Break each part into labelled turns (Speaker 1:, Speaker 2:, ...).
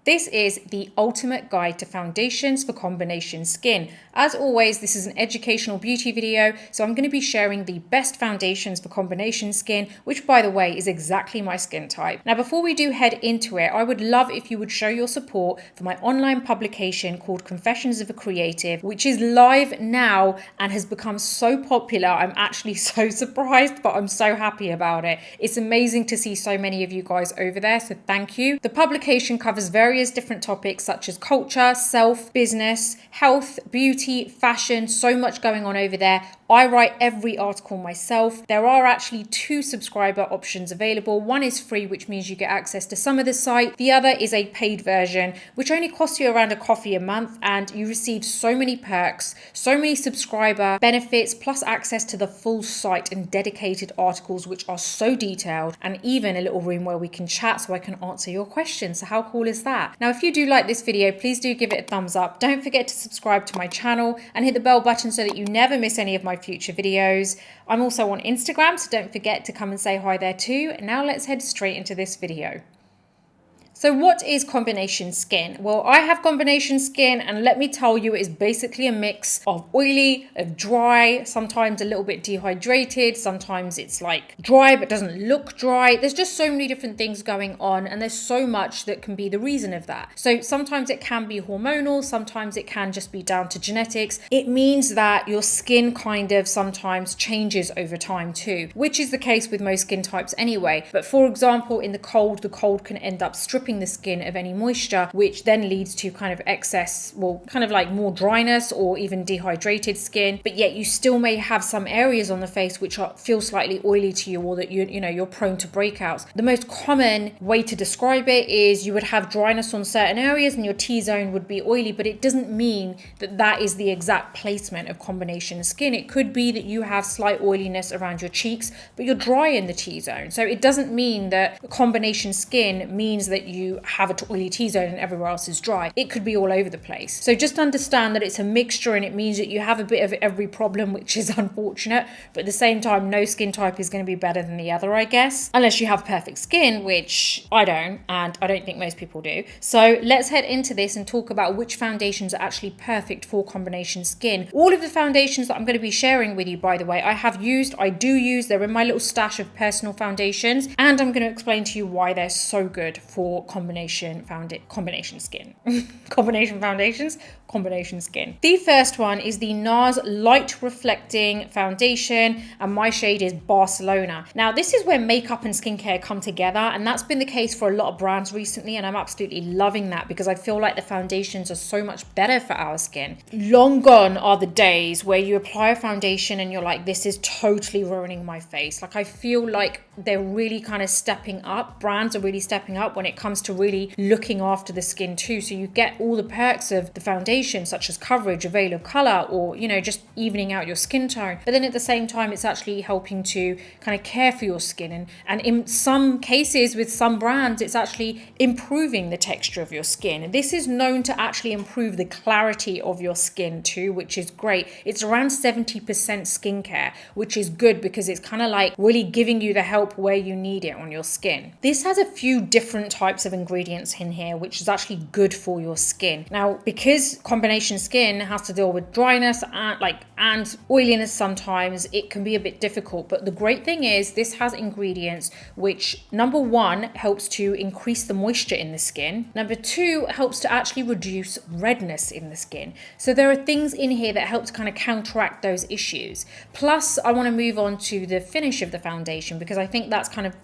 Speaker 1: This is the ultimate guide to foundations for combination skin. As always, this is an educational beauty video, so I'm going to be sharing the best foundations for combination skin, which by the way is exactly my skin type. Now, before we do head into it, I would love if you would show your support for my online publication called Confessions of a Creative, which is live now and has become so popular. I'm actually so surprised, but I'm so happy about it. It's amazing to see so many of you guys over there, so thank you. The publication covers various different topics such as culture, self, business, health, beauty, fashion, so much going on over there. I write every article myself. There are actually 2 subscriber options available. One is free, which means you get access to some of the site. The other is a paid version, which only costs you around a coffee a month, and you receive so many perks, so many subscriber benefits, plus access to the full site and dedicated articles, which are so detailed, and even a little room where we can chat so I can answer your questions. So how cool is that? Now, if you do like this video, please do give it a thumbs up. Don't forget to subscribe to my channel and hit the bell button so that you never miss any of my future videos. I'm also on Instagram, so don't forget to come and say hi there too. Now let's head straight into this video. So what is combination skin? Well, I have combination skin, and let me tell you, it's basically a mix of oily, of dry, sometimes a little bit dehydrated, sometimes it's like dry but doesn't look dry. There's just so many different things going on, and there's so much that can be the reason of that. So sometimes it can be hormonal, sometimes it can just be down to genetics. It means that your skin kind of sometimes changes over time too, which is the case with most skin types anyway. But for example, in the cold can end up stripping the skin of any moisture, which then leads to kind of excess, well, kind of like more dryness or even dehydrated skin. But yet you still may have some areas on the face which feel slightly oily to you, or that you're prone to breakouts. The most common way to describe it is you would have dryness on certain areas and your T-zone would be oily, but it doesn't mean that that is the exact placement of combination skin. It could be that you have slight oiliness around your cheeks, but you're dry in the T-zone. So it doesn't mean that combination skin means that you have an oily T-zone and everywhere else is dry. It could be all over the place. So just understand that it's a mixture, and it means that you have a bit of every problem, which is unfortunate, but at the same time, no skin type is going to be better than the other, I guess, unless you have perfect skin, which I don't, and I don't think most people do. So let's head into this and talk about which foundations are actually perfect for combination skin. All of the foundations that I'm going to be sharing with you, by the way, I do use, they're in my little stash of personal foundations, and I'm going to explain to you why they're so good for combination skin. Combination skin. The first one is the NARS Light Reflecting Foundation, and my shade is Barcelona. Now, this is where makeup and skincare come together, and that's been the case for a lot of brands recently, and I'm absolutely loving that because I feel like the foundations are so much better for our skin. Long gone are the days where you apply a foundation and you're like, this is totally ruining my face. Like, I feel like they're really kind of stepping up. Brands are really stepping up when it comes to really looking after the skin too. So you get all the perks of the foundation, such as coverage, a veil of color, or, just evening out your skin tone. But then at the same time, it's actually helping to kind of care for your skin. And in some cases with some brands, it's actually improving the texture of your skin. This is known to actually improve the clarity of your skin too, which is great. It's around 70% skincare, which is good because it's kind of like really giving you the help where you need it on your skin. This has a few different types of ingredients in here, which is actually good for your skin. Now, because combination skin has to deal with dryness and oiliness sometimes, it can be a bit difficult. But the great thing is this has ingredients which, number one, helps to increase the moisture in the skin. Number two, helps to actually reduce redness in the skin. So there are things in here that help to kind of counteract those issues. Plus, I want to move on to the finish of the foundation because I think that's kind of,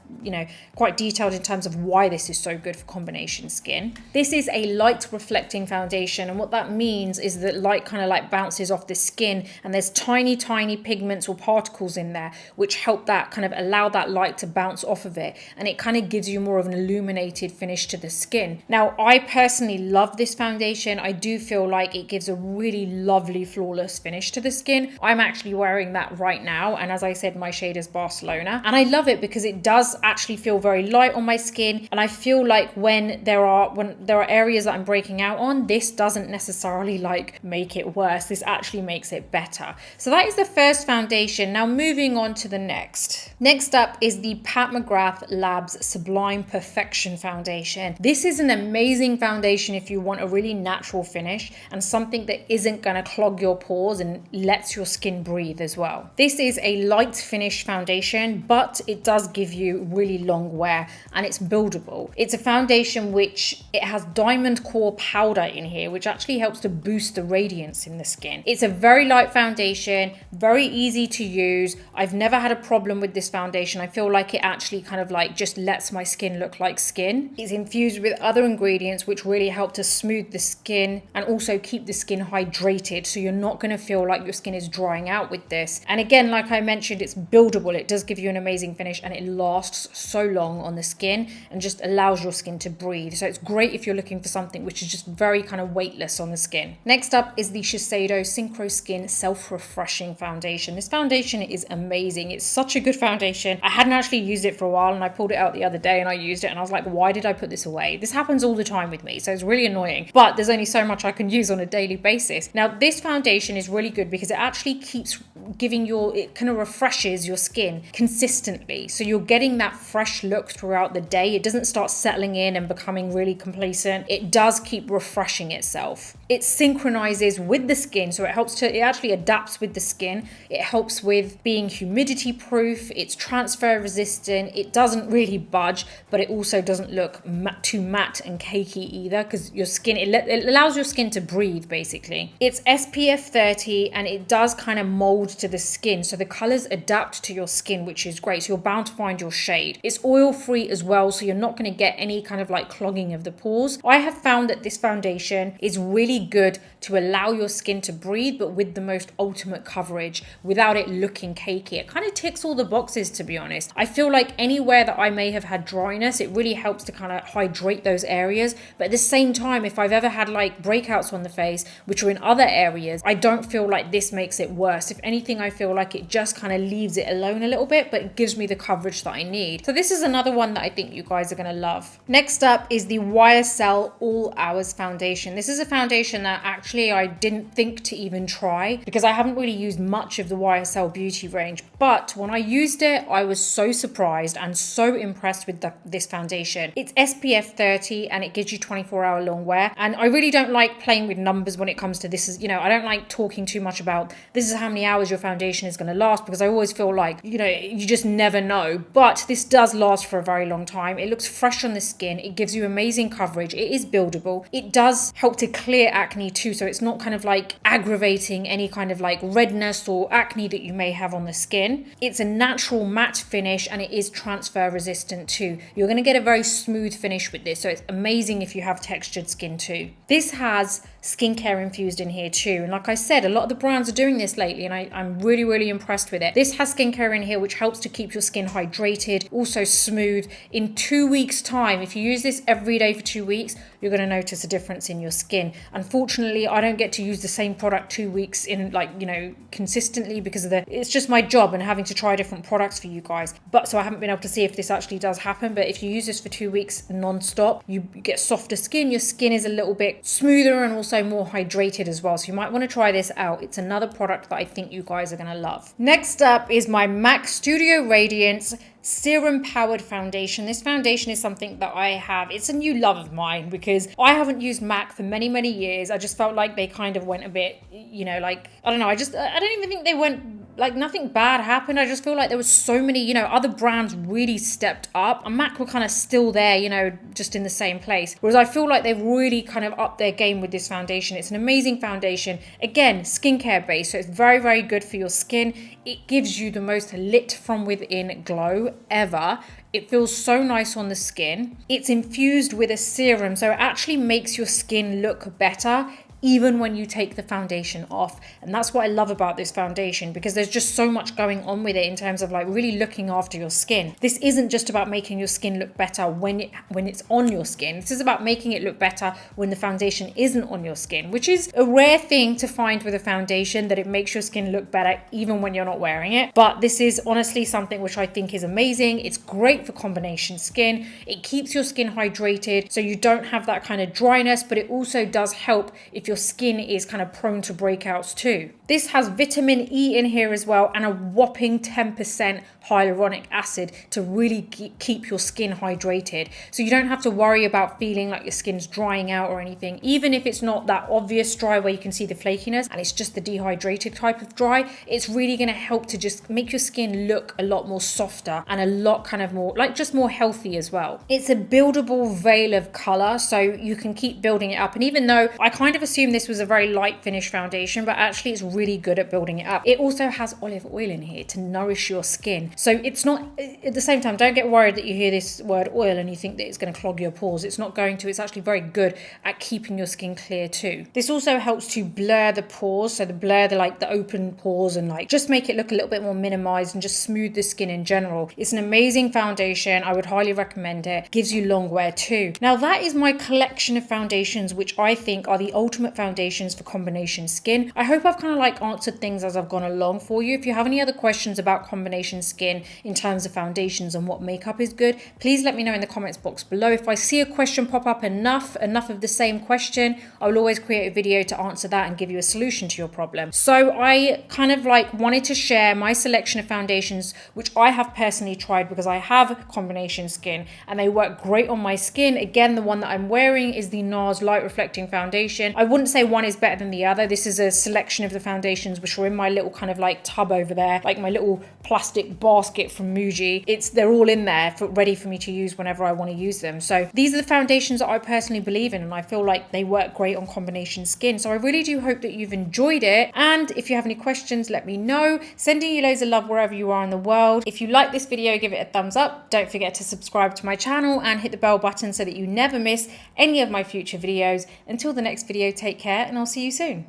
Speaker 1: quite detailed in terms of why this is so good for combination skin. This is a light reflecting foundation, and what that means is that light kind of like bounces off the skin, and there's tiny pigments or particles in there which help that kind of allow that light to bounce off of it, and it kind of gives you more of an illuminated finish to the skin. Now, I personally love this foundation. I do feel like it gives a really lovely flawless finish to the skin. I'm actually wearing that right now, and as I said, my shade is Barcelona, and I love it because it does actually feel very light on my skin, and I feel like when there are areas that I'm breaking out on, this doesn't necessarily like make it worse. This actually makes it better. So that is the first foundation. Now moving on to the next. Next up is the Pat McGrath Labs Sublime Perfection Foundation. This is an amazing foundation if you want a really natural finish and something that isn't going to clog your pores and lets your skin breathe as well. This is a light finish foundation, but it does give you really long wear and it's buildable. It's a foundation which it has diamond core powder in here, which actually helps to boost the radiance in the skin. It's a very light foundation, very easy to use. I've never had a problem with this foundation. I feel like it actually kind of like just lets my skin look like skin. It's infused with other ingredients which really help to smooth the skin and also keep the skin hydrated, so you're not going to feel like your skin is drying out with this. And again, like I mentioned, it's buildable. It does give you an amazing finish and it lasts so long on the skin and just allows your skin to breathe. So it's great if you're looking for something which is just very kind of weightless on the skin. Next up is the Shiseido Synchro Skin Self-Refreshing Foundation. This foundation is amazing. It's such a good foundation. I hadn't actually used it for a while and I pulled it out the other day and I used it and I was like, why did I put this away? This happens all the time with me, so it's really annoying, but there's only so much I can use on a daily basis. Now this foundation is really good because it actually keeps giving it kind of refreshes your skin consistently, so you're getting that fresh look throughout the day. It doesn't start settling in and becoming really complacent. It does keep refreshing itself. It synchronizes with the skin, so it actually adapts with the skin. It helps with being humidity proof. It's transfer resistant. It doesn't really budge, but it also doesn't look too matte and cakey either, because your skin, it allows your skin to breathe basically. It's SPF 30 and it does kind of mold to the skin, so the colors adapt to your skin, which is great. So you're bound to find your shade. It's oil free as well, so you're not going to get any kind of like clogging of the pores. I have found that this foundation is really good to allow your skin to breathe, but with the most ultimate coverage without it looking cakey. It kind of ticks all the boxes, to be honest. I feel like anywhere that I may have had dryness, it really helps to kind of hydrate those areas. But at the same time, if I've ever had like breakouts on the face, which are in other areas, I don't feel like this makes it worse. If anything, I feel like it just kind of leaves it alone a little bit, but it gives me the coverage that I need. So this is another one that I think you guys are going to love. Next up is the YSL All Hours Foundation. This is a foundation that actually I didn't think to even try because I haven't really used much of the YSL beauty range, but when I used it, I was so surprised and so impressed with this foundation. It's SPF 30 and it gives you 24-hour long wear, and I really don't like playing with numbers when it comes to this. I don't like talking too much about this is how many hours your foundation is going to last, because I always feel like, you just never know. But this does last for a very long time. It looks fresh on the skin. It gives you amazing coverage. It is buildable. It does help to clear acne too, so it's not kind of like aggravating any kind of like redness or acne that you may have on the skin. It's a natural matte finish and it is transfer resistant too. You're going to get a very smooth finish with this, so it's amazing if you have textured skin too. This has skincare infused in here too, and like I said, a lot of the brands are doing this lately and I'm really impressed with it. This has skincare in here which helps to keep your skin hydrated, also smooth. In 2 weeks time, if you use this every day for 2 weeks, you're going to notice a difference in your skin. Unfortunately, I don't get to use the same product 2 weeks in consistently because of it's just my job and having to try different products for you guys. But so I haven't been able to see if this actually does happen, but if you use this for 2 weeks non-stop, you get softer skin. Your skin is a little bit smoother and also more hydrated as well. So you might want to try this out. It's another product that I think you guys are going to love. Next up is my MAC Studio Radiance Serum Powered Foundation. This foundation is something that I have. It's a new love of mine because I haven't used MAC for many years. I just felt like they kind of went a bit, I don't know. I don't even think they went, nothing bad happened. I just feel like there was so many, other brands really stepped up and MAC were kind of still there, just in the same place. Whereas I feel like they've really kind of upped their game with this foundation. It's an amazing foundation. Again, skincare based, so it's very good for your skin. It gives you the most lit from within glow ever. It feels so nice on the skin. It's infused with a serum, so it actually makes your skin look better even when you take the foundation off. And that's what I love about this foundation, because there's just so much going on with it in terms of like really looking after your skin. This isn't just about making your skin look better when it's on your skin. This is about making it look better when the foundation isn't on your skin, which is a rare thing to find with a foundation, that it makes your skin look better even when you're not wearing it. But this is honestly something which I think is amazing. It's great for combination skin. It keeps your skin hydrated so you don't have that kind of dryness, but it also does help if your skin is kind of prone to breakouts too. This has vitamin E in here as well, and a whopping 10% hyaluronic acid to really keep your skin hydrated. So you don't have to worry about feeling like your skin's drying out or anything. Even if it's not that obvious dry where you can see the flakiness and it's just the dehydrated type of dry, it's really going to help to just make your skin look a lot more softer and a lot kind of more like just more healthy as well. It's a buildable veil of color, so you can keep building it up. And even though I kind of assumed this was a very light finish foundation, but actually it's really good at building it up. It also has olive oil in here to nourish your skin. So it's not, at the same time, don't get worried that you hear this word oil and you think that it's going to clog your pores. It's not going to. It's actually very good at keeping your skin clear too. This also helps to blur the pores, so the open pores, and like just make it look a little bit more minimized and just smooth the skin in general. It's an amazing foundation. I would highly recommend it. Gives you long wear too. Now that is my collection of foundations which I think are the ultimate foundations for combination skin. I hope I've kind of like answered things as I've gone along for you. If you have any other questions about combination skin in terms of foundations and what makeup is good, please let me know in the comments box below. If I see a question pop up enough of the same question, I will always create a video to answer that and give you a solution to your problem. So I kind of like wanted to share my selection of foundations which I have personally tried, because I have combination skin and they work great on my skin. Again, the one that I'm wearing is the NARS Light Reflecting Foundation. I wouldn't say one is better than the other. This is a selection of the foundations which are in my little kind of like tub over there, like my little plastic basket from Muji. They're all in there ready for me to use whenever I want to use them. So these are the foundations that I personally believe in, and I feel like they work great on combination skin. So I really do hope that you've enjoyed it. And if you have any questions, let me know. Sending you loads of love wherever you are in the world. If you like this video, give it a thumbs up. Don't forget to subscribe to my channel and hit the bell button so that you never miss any of my future videos. Until the next video, take care, and I'll see you soon.